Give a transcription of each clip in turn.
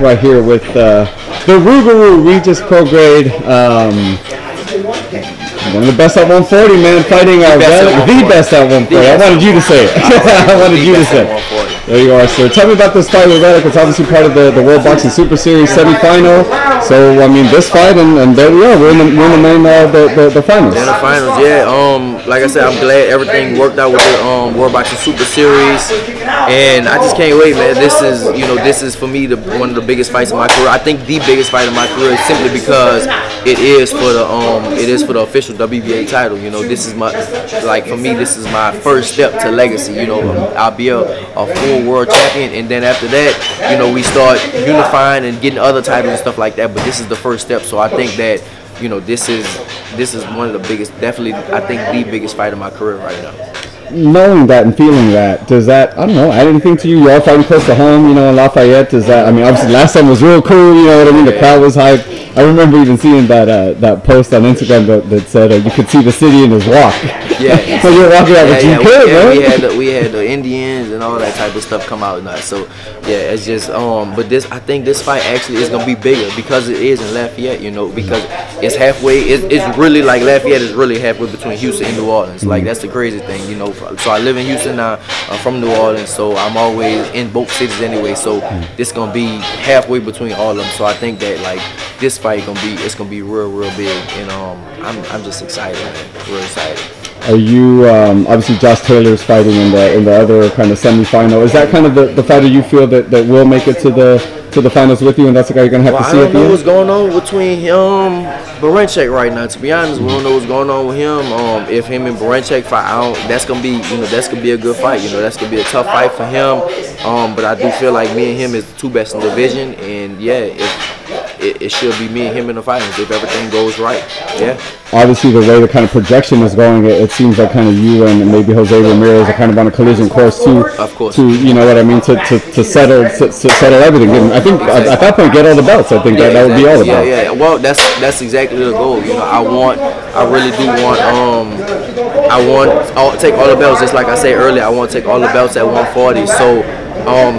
right here with the Rougarou Regis Prograis. One of the best at 140, man, fighting the best at 140. I wanted you to say it. I wanted you to say it. There you are, sir. Tell me about this fight with Redick. It's obviously part of the World Boxing Super Series semifinal. So, I mean, this fight, and there we are. We're in the main, the finals. In the finals, yeah. Like I said, I'm glad everything worked out with the World Boxing Super Series, and I just can't wait, man. This is for me one of the biggest fights of my career. I think the biggest fight of my career, simply because it is for the official WBA title. You know, this is for me, this is my first step to legacy. You know, I'll be a full world champion, and then after that, you know, we start unifying and getting other titles and stuff like that. But this is the first step, so I think that, you know, this is one of the biggest, definitely, I think the biggest fight of my career right now. Knowing that and feeling that, does that, I don't know, add anything to you? You are fighting close to home, you know, in Lafayette. Does that, I mean, obviously last time was real cool, you know what I mean? The crowd was hyped. I remember even seeing that post on Instagram that said you could see the city in his walk. Yeah. So you're walking out, but you could, man. We had the Indians and all that type of stuff come out now. So yeah, it's just but I think this fight actually is gonna be bigger because it is in Lafayette, you know, because it's halfway. It's really like Lafayette is really halfway between Houston and New Orleans. Like, that's the crazy thing, you know. So I live in Houston now. I'm from New Orleans, so I'm always in both cities anyway. So this gonna be halfway between all of them. So I think that, like, this fight gonna be real big, and I'm just excited, man. Real excited. Are you obviously Josh Taylor's fighting in the other kind of semifinal? Is that kind of the fighter you feel that will make it to the finals with you, and that's the guy you're gonna have to see at the end? I don't know what's going on between him, Barenchek right now. To be honest, we don't know what's going on with him. If him and Barenchek fight, that's gonna be a good fight. You know, that's gonna be a tough fight for him. But I do feel like me and him is the two best in the division, and yeah, it should be me and him in the finals if everything goes right. Yeah. Obviously, the way the kind of projection is going, it seems like kind of you and maybe Jose Ramirez are kind of on a collision course too. Of course. To, you know what I mean, to settle everything. And I think at that point, get all the belts. I think that would be all the belts. Yeah. Well, that's exactly the goal. You know, I really do want take all the belts. Just like I said earlier, I want to take all the belts at 140. So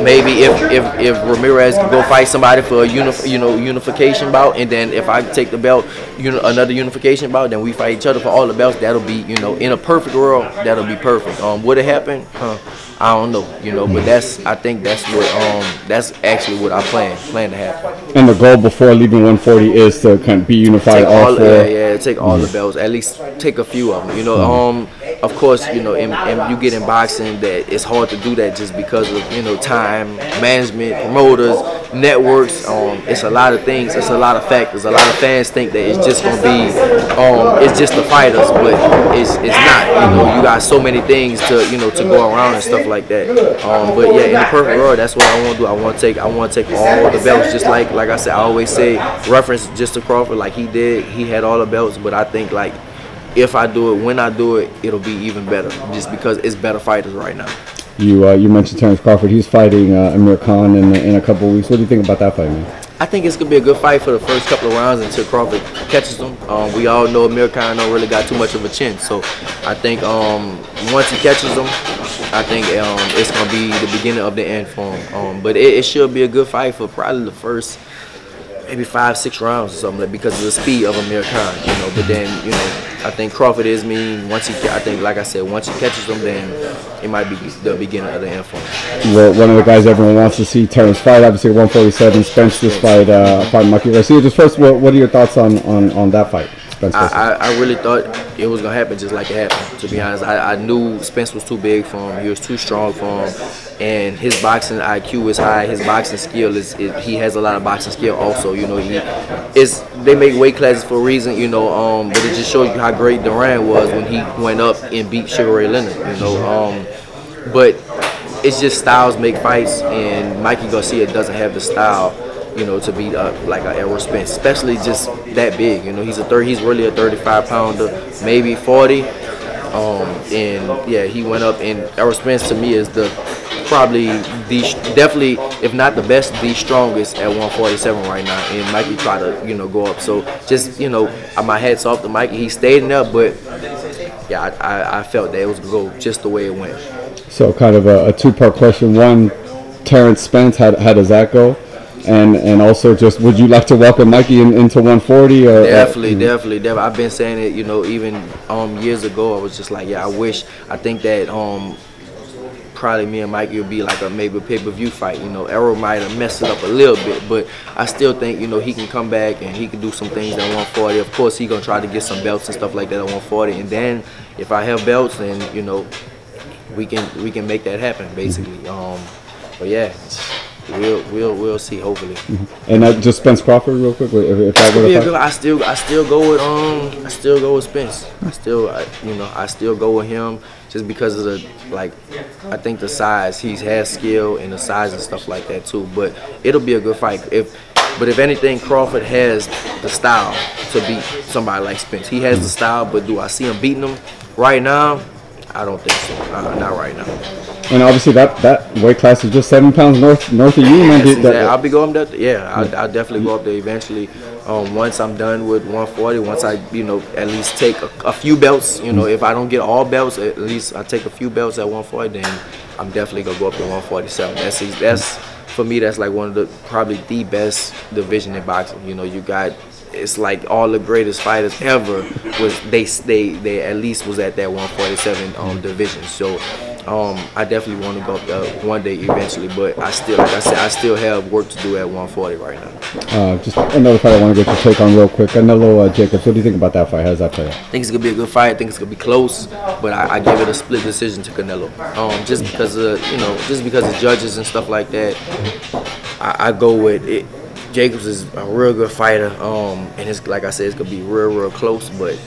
maybe if Ramirez can go fight somebody for a unification bout, and then if I take the belt, another unification bout, then we fight each other for all the belts. That'll be, you know, in a perfect world, that'll be perfect. Would it happen? I don't know, you know, but I think that's actually what I plan to happen. And the goal before leaving 140 is to kind of be unified all four. Take all the belts, at least take a few of them. You know, of course, you know, and you get in boxing that it's hard to do that just because of, you know, time, management, promoters, networks. It's a lot of things. It's a lot of factors. A lot of fans think that it's just gonna be, it's just the fighters, but it's not. You know, you got so many things to go around and stuff like that. But yeah, in the perfect world, that's what I want to do. I want to take all the belts, just like I said. I always say, reference just to Crawford, like he did. He had all the belts, but I think, like, if I do it, when I do it, it'll be even better, just because it's better fighters right now. You mentioned Terrence Crawford. He's fighting Amir Khan in a couple of weeks. What do you think about that fight, man? I think it's going to be a good fight for the first couple of rounds until Crawford catches him. We all know Amir Khan don't really got too much of a chin. So I think once he catches him, I think it's going to be the beginning of the end for him. But it should be a good fight for probably the first maybe 5-6 rounds or something, because of the speed of Amir Khan, you know. But then, you know, I think Crawford is mean. Once he catches him, then it might be the beginning of the end for him. Well, one of the guys everyone wants to see Terrence fight, obviously 147, Spence this fight, Mikey Garcia. Just first, what are your thoughts on that fight? I really thought it was going to happen just like it happened, to be honest. I knew Spence was too big for him. He was too strong for him. And his boxing IQ is high. His boxing skill he has a lot of boxing skill also. You know, they make weight classes for a reason, you know, but it just shows you how great Duran was when he went up and beat Sugar Ray Leonard, you know. But it's just styles make fights, and Mikey Garcia doesn't have the style, you know, to beat up like a Errol Spence, especially just that big. You know, he's really a 35-pounder, maybe 40. And yeah, he went up, and Errol Spence to me is definitely, if not the best, the strongest at 147 right now. And Mikey tried to, you know, go up. So just, you know, my hat's off to Mikey. He stayed in there, but yeah, I felt that it was going to go just the way it went. So kind of a two-part question. One, Terrence Spence, how does that go? And also, just would you like to welcome Mikey into 140? Or, definitely. I've been saying it, you know, even years ago. I was just like, yeah, I think that probably me and Mikey would be like maybe a pay-per-view fight. You know, Arrow might have messed it up a little bit, but I still think, you know, he can come back and he can do some things at 140. Of course, he gonna try to get some belts and stuff like that at 140. And then if I have belts, then, you know, we can make that happen basically. But yeah, we'll see, hopefully. And just Spence Crawford real quick. If that were to fight? I still go with Spence. I still go with him just because of the, like, I think the size. He has skill and the size and stuff like that too. But it'll be a good fight. But if anything, Crawford has the style to beat somebody like Spence. He has the style, but do I see him beating him right now? I don't think so. Not right now. And obviously that weight class is just 7 pounds north of you, man. Exactly. I'll be going up there. Yeah, I'll definitely go up there eventually. Once I'm done with 140, once I, you know, at least take a few belts. You know, if I don't get all belts, at least I take a few belts at 140. Then I'm definitely gonna go up to 147. That's for me. That's like one of the probably the best division in boxing. You know, you got. It's like all the greatest fighters ever was they at least was at that 147 division. So I definitely want to go up there one day eventually, but I still, like I said, I still have work to do at 140 right now. Just another fight I want to get your take on real quick. Canelo Jacobs. What do you think about that fight? How does that play out? I think it's gonna be a good fight. I think it's gonna be close, but I give it a split decision to Canelo. Just because of, you know, just because of judges and stuff like that. I go with it. Jacobs is a real good fighter, and it's, like I said, it's gonna be real close. But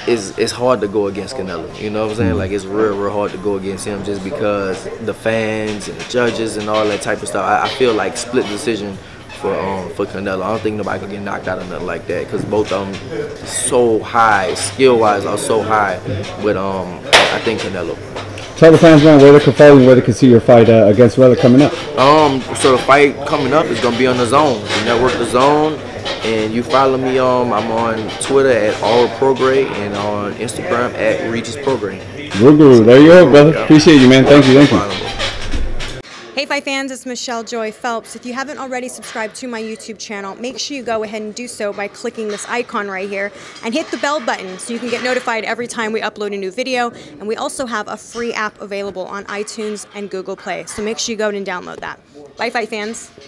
it's hard to go against Canelo. You know what I'm saying? Like, it's real hard to go against him just because the fans and the judges and all that type of stuff. I feel like split decision for Canelo. I don't think nobody can get knocked out or nothing like that because both of them so high, skill-wise are so high. But I think Canelo. Tell the fans, man, where they can follow you, where they can see your fight against Weller coming up. So the fight coming up is gonna be on the Zone, the network, the Zone, and you follow me. I'm on Twitter at Prograis and on Instagram at Regis Prograis. Guru, there you go, brother. Appreciate you, man. Thank you. Hey Fight fans, it's Michelle Joy Phelps. If you haven't already subscribed to my YouTube channel, make sure you go ahead and do so by clicking this icon right here and hit the bell button so you can get notified every time we upload a new video. And we also have a free app available on iTunes and Google Play, so make sure you go and download that. Bye Fight fans.